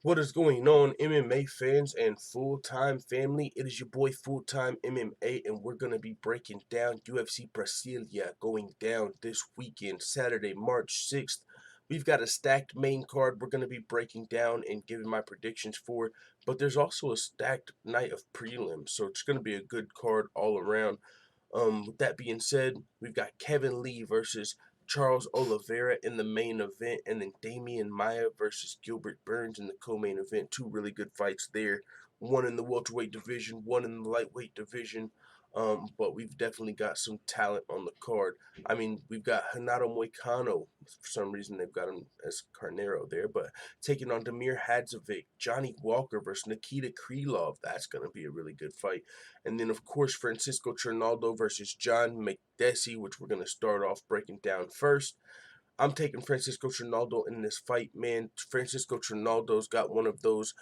What is going on, MMA fans and full-time family? It is your boy Full-Time MMA, and we're going to be breaking down UFC Brasilia going down this weekend, Saturday, March 6th. We've got a stacked main card we're going to be breaking down and giving my predictions for, but there's also a stacked night of prelims, so it's going to be a good card all around. With that being said, we've got Kevin Lee versus Charles Oliveira in the main event, and then Demian Maia versus Gilbert Burns in the co-main event. Two really good fights there. One in the welterweight division, one in the lightweight division. But we've definitely got some talent on the card. I mean, we've got Renato Moicano. For some reason, they've got him as Carnero there, but taking on Damir Hadzovic, Johnny Walker versus Nikita Krylov. That's going to be a really good fight. And then, of course, Francisco Trinaldo versus John McDessie, which we're going to start off breaking down first. I'm taking Francisco Trinaldo in this fight, man. Francisco Trinaldo's got one of those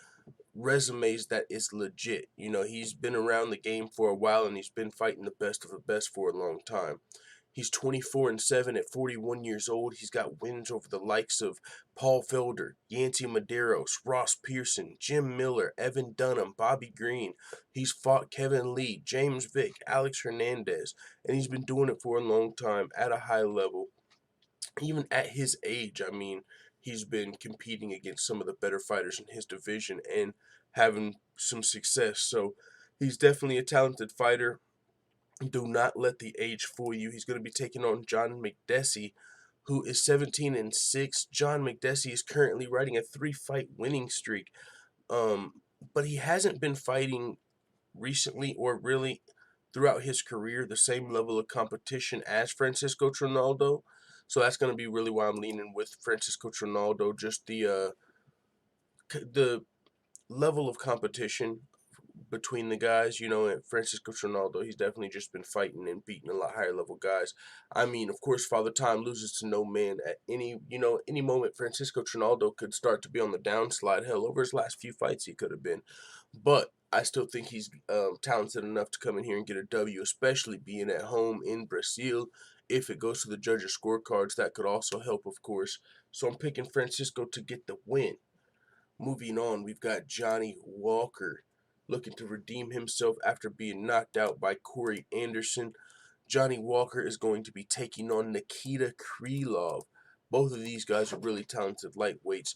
resumes that is legit. You know, he's been around the game for a while, and he's been fighting the best of the best for a long time. He's 24-7 at 41 years old. He's got wins over the likes of Paul Felder, Yancy Medeiros, Ross Pearson, Jim Miller, Evan Dunham, Bobby Green. He's fought Kevin Lee, James Vick, Alex Hernandez, and he's been doing it for a long time at a high level. Even at his age, I mean, he's been competing against some of the better fighters in his division and having some success. So he's definitely a talented fighter. Do not let the age fool you. He's going to be taking on John McDessie, who is 17-6. John McDessie is currently riding a 3-fight winning streak. But he hasn't been fighting recently or really throughout his career the same level of competition as Francisco Trinaldo. So that's going to be really why I'm leaning with Francisco Trinaldo. Just the level of competition between the guys, you know, and Francisco Trinaldo, he's definitely just been fighting and beating a lot higher level guys. I mean, of course, Father Time loses to no man at any moment. Francisco Trinaldo could start to be on the downslide. Hell, over his last few fights, he could have been. But I still think he's talented enough to come in here and get a W, especially being at home in Brazil. If it goes to the judges' scorecards, that could also help, of course. So I'm picking Francisco to get the win. Moving on, we've got Johnny Walker looking to redeem himself after being knocked out by Corey Anderson. Johnny Walker is going to be taking on Nikita Krylov. Both of these guys are really talented lightweights,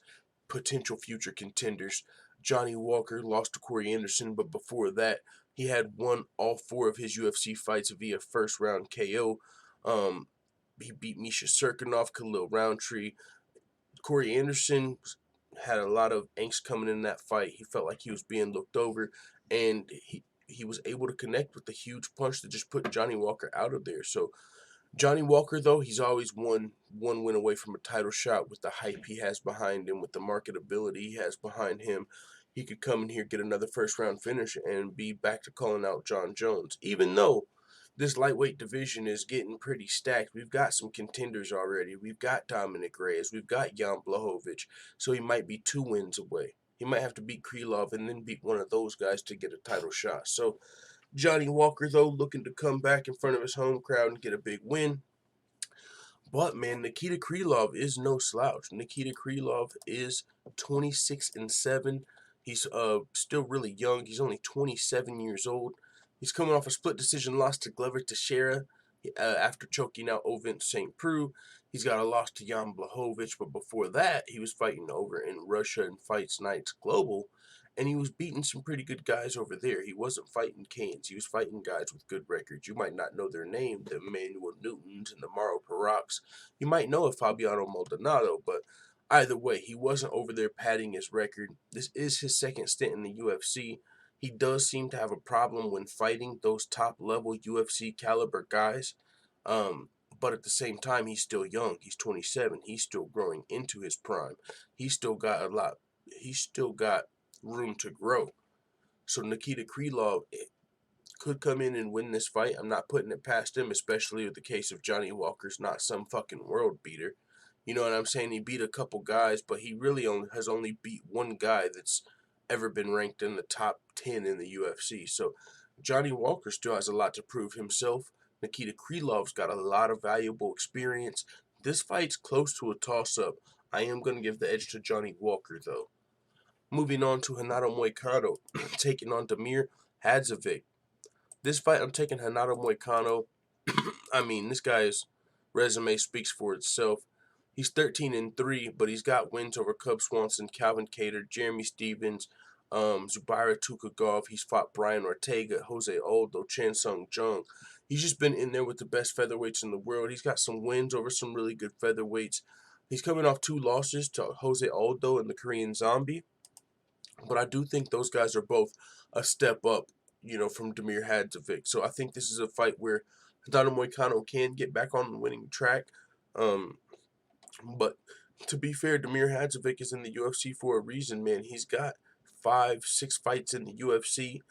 potential future contenders. Johnny Walker lost to Corey Anderson, but before that, he had won all 4 of his UFC fights via first round KO. He beat Misha Serkinov, Khalil Roundtree. Corey Anderson had a lot of angst coming in that fight. He felt like he was being looked over, and he was able to connect with the huge punch that just put Johnny Walker out of there. So Johnny Walker, though, he's always one win away from a title shot with the hype he has behind him, with the marketability he has behind him. He could come in here, get another first round finish, and be back to calling out John Jones. Even though this lightweight division is getting pretty stacked. We've got some contenders already. We've got Dominic Reyes. We've got Jan Blachowicz. So he might be 2 wins away. He might have to beat Krylov and then beat one of those guys to get a title shot. So Johnny Walker, though, looking to come back in front of his home crowd and get a big win. But, man, Nikita Krylov is no slouch. Nikita Krylov is 26-7. He's still really young. He's only 27 years old. He's coming off a split decision loss to Glover Teixeira after choking out Ovin St. Preux. He's got a loss to Jan Blachowicz, but before that, he was fighting over in Russia in Fights Nights Global, and he was beating some pretty good guys over there. He wasn't fighting Canes. He was fighting guys with good records. You might not know their name, the Emmanuel Newtons and the Mauro Paraks. You might know of Fabiano Maldonado, but either way, he wasn't over there padding his record. This is his second stint in the UFC. He does seem to have a problem when fighting those top-level UFC caliber guys. But at the same time, he's still young. He's 27. He's still growing into his prime. He's still got a lot. He's still got room to grow. So Nikita Krylov could come in and win this fight. I'm not putting it past him, especially with the case of Johnny Walker's not some fucking world beater. You know what I'm saying? He beat a couple guys, but he really has only beat one guy that's ever been ranked in the top 10 in the UFC. So Johnny Walker still has a lot to prove himself. Nikita Krylov's got a lot of valuable experience. This fight's close to a toss-up. I am going to give the edge to Johnny Walker, though. Moving on to Renato Moicano taking on Damir Hadzovic. This fight, I'm taking Renato Moicano. I mean, this guy's resume speaks for itself. He's 13-3, but he's got wins over Cub Swanson, Calvin Kattar, Jeremy Stevens, Zubaira Tukhugov. He's fought Brian Ortega, Jose Aldo, Chan Sung Jung. He's just been in there with the best featherweights in the world. He's got some wins over some really good featherweights. He's coming off 2 losses to Jose Aldo and the Korean Zombie. But I do think those guys are both a step up, from Damir Hadzovic. So I think this is a fight where Renato Moicano can get back on the winning track. But to be fair, Damir Hadzovic is in the UFC for a reason, man. He's got 5-6 fights in the UFC.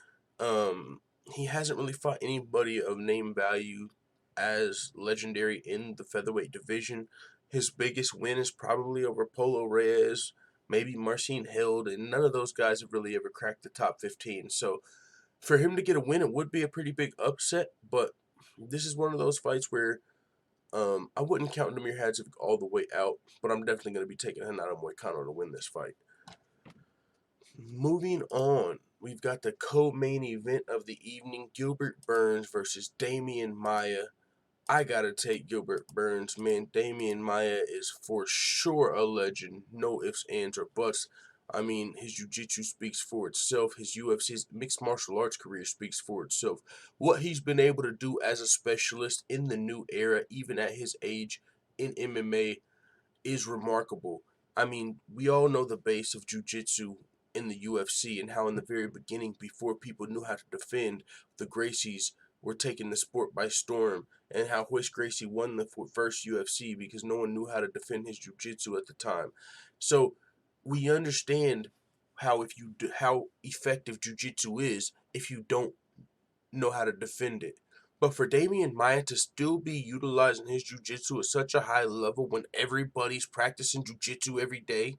He hasn't really fought anybody of name value as legendary in the featherweight division. His biggest win is probably over Polo Reyes, maybe Marcin Held, and none of those guys have really ever cracked the top 15. So for him to get a win, it would be a pretty big upset, but this is one of those fights where I wouldn't count Damir Hadzovic all the way out, but I'm definitely going to be taking Renato Moicano to win this fight. Moving on, we've got the co-main event of the evening, Gilbert Burns versus Demian Maia. I gotta take Gilbert Burns, man. Demian Maia is for sure a legend. No ifs, ands, or buts. I mean, his jiu-jitsu speaks for itself. His UFC's mixed martial arts career speaks for itself. What he's been able to do as a specialist in the new era, even at his age in MMA, is remarkable. I mean, we all know the base of jiu-jitsu in the UFC and how in the very beginning, before people knew how to defend, the Gracies were taking the sport by storm, and how Royce Gracie won the first UFC because no one knew how to defend his jiu-jitsu at the time. So we understand how how effective jiu-jitsu is if you don't know how to defend it. But for Demian Maia to still be utilizing his jiu-jitsu at such a high level when everybody's practicing jiu-jitsu every day,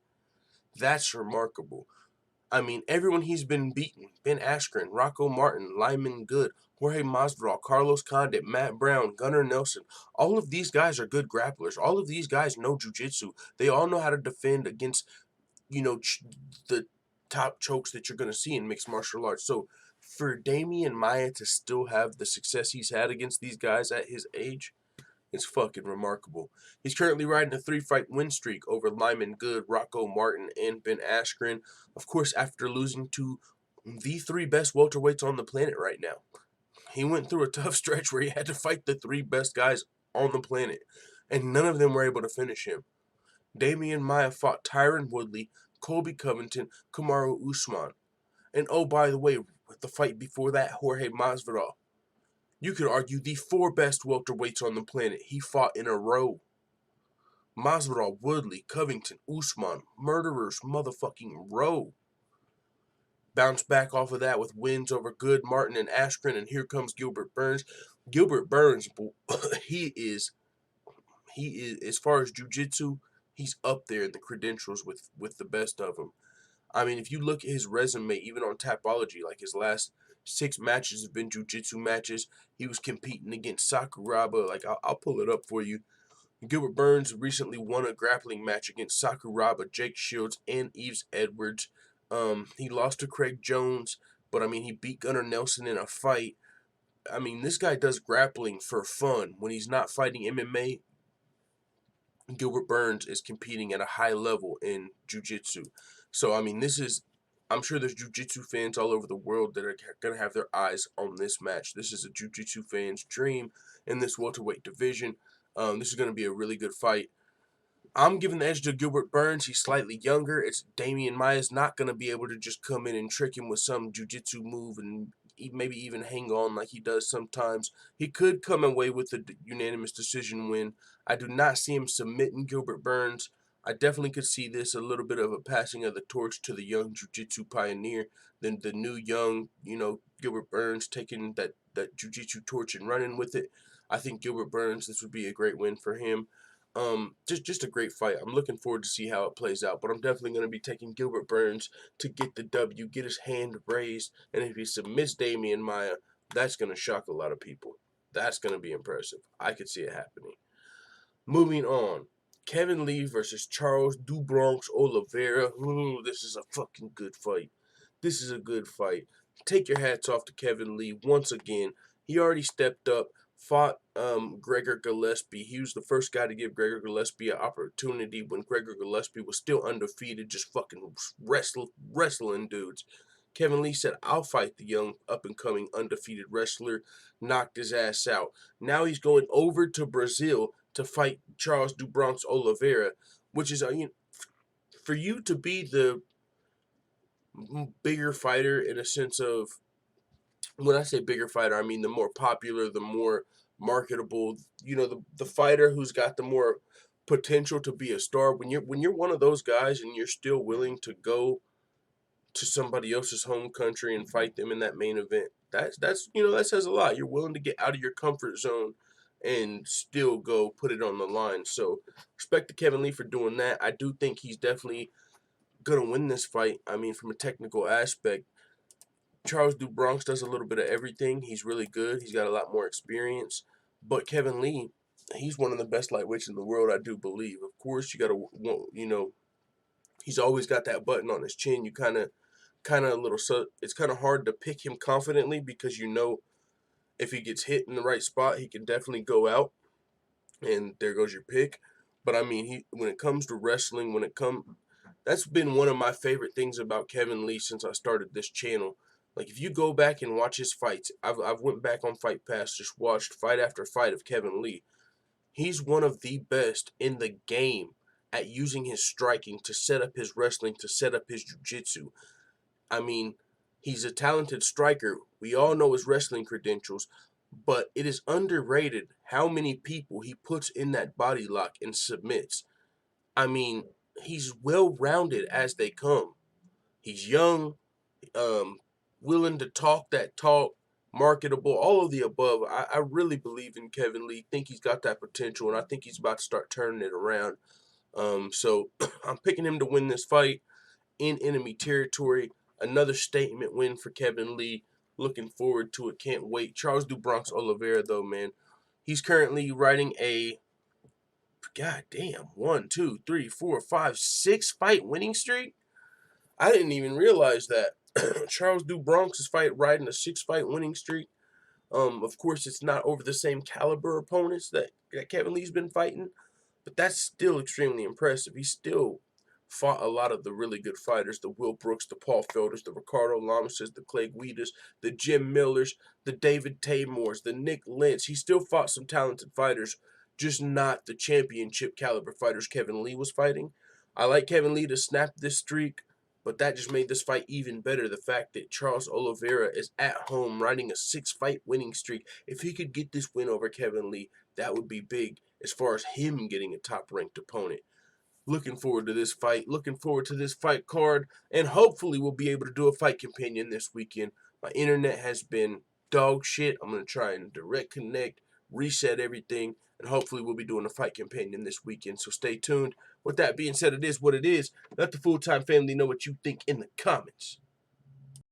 that's remarkable. I mean, everyone he's been beaten, Ben Askren, Rocco Martin, Lyman Good, Jorge Masvidal, Carlos Condit, Matt Brown, Gunnar Nelson, all of these guys are good grapplers. All of these guys know jiu-jitsu. They all know how to defend against, the top chokes that you're going to see in mixed martial arts. So for Demian Maia to still have the success he's had against these guys at his age, it's fucking remarkable. He's currently riding a 3-fight win streak over Lyman Good, Rocco Martin, and Ben Askren. Of course, after losing to the 3 best welterweights on the planet right now. He went through a tough stretch where he had to fight the 3 best guys on the planet, and none of them were able to finish him. Demian Maia fought Tyron Woodley, Colby Covington, Kamaru Usman. And oh, by the way, the fight before that, Jorge Masvidal. You could argue the 4 best welterweights on the planet he fought in a row. Masvidal, Woodley, Covington, Usman, murderers motherfucking row. Bounced back off of that with wins over Good, Martin, and Askren, and here comes Gilbert Burns. Gilbert Burns, he is, as far as jiu-jitsu, he's up there in the credentials with the best of them. I mean, if you look at his resume, even on Tapology, like his last 6 matches have been jiu-jitsu matches. He was competing against Sakuraba. Like, I'll pull it up for you. Gilbert Burns recently won a grappling match against Sakuraba, Jake Shields, and Yves Edwards. He lost to Craig Jones, but I mean, he beat Gunnar Nelson in a fight. I mean, this guy does grappling for fun. When he's not fighting MMA, Gilbert Burns is competing at a high level in jiu-jitsu. So, I mean, I'm sure there's jiu-jitsu fans all over the world that are going to have their eyes on this match. This is a jiu-jitsu fan's dream in this welterweight division. This is going to be a really good fight. I'm giving the edge to Gilbert Burns. He's slightly younger. It's Demian Maia's not going to be able to just come in and trick him with some jiu-jitsu move and maybe even hang on like he does sometimes. He could come away with a unanimous decision win. I do not see him submitting Gilbert Burns. I definitely could see this a little bit of a passing of the torch to the young jiu-jitsu pioneer, then the new young, Gilbert Burns taking that jiu-jitsu torch and running with it. I think Gilbert Burns, this would be a great win for him. Just a great fight. I'm looking forward to see how it plays out, but I'm definitely going to be taking Gilbert Burns to get the W, get his hand raised, and if he submits Demian Maia, that's going to shock a lot of people. That's going to be impressive. I could see it happening. Moving on, Kevin Lee versus Charles Du Bronx Oliveira. Ooh, this is a fucking good fight. This is a good fight. Take your hats off to Kevin Lee once again. He already stepped up, fought Gregor Gillespie. He was the first guy to give Gregor Gillespie an opportunity when Gregor Gillespie was still undefeated, just fucking wrestling dudes. Kevin Lee said, I'll fight the young, up-and-coming, undefeated wrestler. Knocked his ass out. Now he's going over to Brazil to fight Charles Du Bronx Oliveira, which is, for you to be the bigger fighter in a sense of, when I say bigger fighter, I mean the more popular, the more marketable, the fighter who's got the more potential to be a star. When you're one of those guys and you're still willing to go to somebody else's home country and fight them in that main event, that's that says a lot. You're willing to get out of your comfort zone and still go put it on the line. So respect to Kevin Lee for doing that. I do think he's definitely gonna win this fight. I mean, from a technical aspect, Charles Du Bronx does a little bit of everything. He's really good. He's got a lot more experience. But Kevin Lee, he's one of the best lightweights in the world, I do believe. Of course, you got to, he's always got that button on his chin. You kind of a little, so it's kind of hard to pick him confidently because if he gets hit in the right spot, he can definitely go out, and there goes your pick. But I mean, when it comes to wrestling, that's been one of my favorite things about Kevin Lee since I started this channel. Like, if you go back and watch his fights, I've went back on Fight Pass, just watched fight after fight of Kevin Lee. He's one of the best in the game at using his striking to set up his wrestling, to set up his jiu-jitsu. I mean, he's a talented striker. We all know his wrestling credentials, but it is underrated how many people he puts in that body lock and submits. I mean, he's well-rounded as they come. He's young, willing to talk that talk, marketable, all of the above. I really believe in Kevin Lee. Think he's got that potential, and I think he's about to start turning it around. So I'm picking him to win this fight in enemy territory. Another statement win for Kevin Lee. Looking forward to it. Can't wait. Charles Du Bronx Oliveira, though, man. He's currently riding a, goddamn, 1, 2, 3, 4, 5, 6 fight winning streak. I didn't even realize that. Charles Du Bronx is riding a 6-fight winning streak. Of course, it's not over the same caliber opponents that Kevin Lee's been fighting, but that's still extremely impressive. He still fought a lot of the really good fighters, the Will Brooks, the Paul Felders, the Ricardo Lamases, the Clay Guidas, the Jim Millers, the David Taymors, the Nick Lentz. He still fought some talented fighters, just not the championship caliber fighters Kevin Lee was fighting. I like Kevin Lee to snap this streak, but that just made this fight even better. The fact that Charles Oliveira is at home riding a 6-fight winning streak. If he could get this win over Kevin Lee, that would be big as far as him getting a top-ranked opponent. Looking forward to this fight. Looking forward to this fight card. And hopefully we'll be able to do a fight companion this weekend. My internet has been dog shit. I'm going to try and direct connect, reset everything, and hopefully we'll be doing a fight companion this weekend. So stay tuned. With that being said, it is what it is. Let the full-time family know what you think in the comments.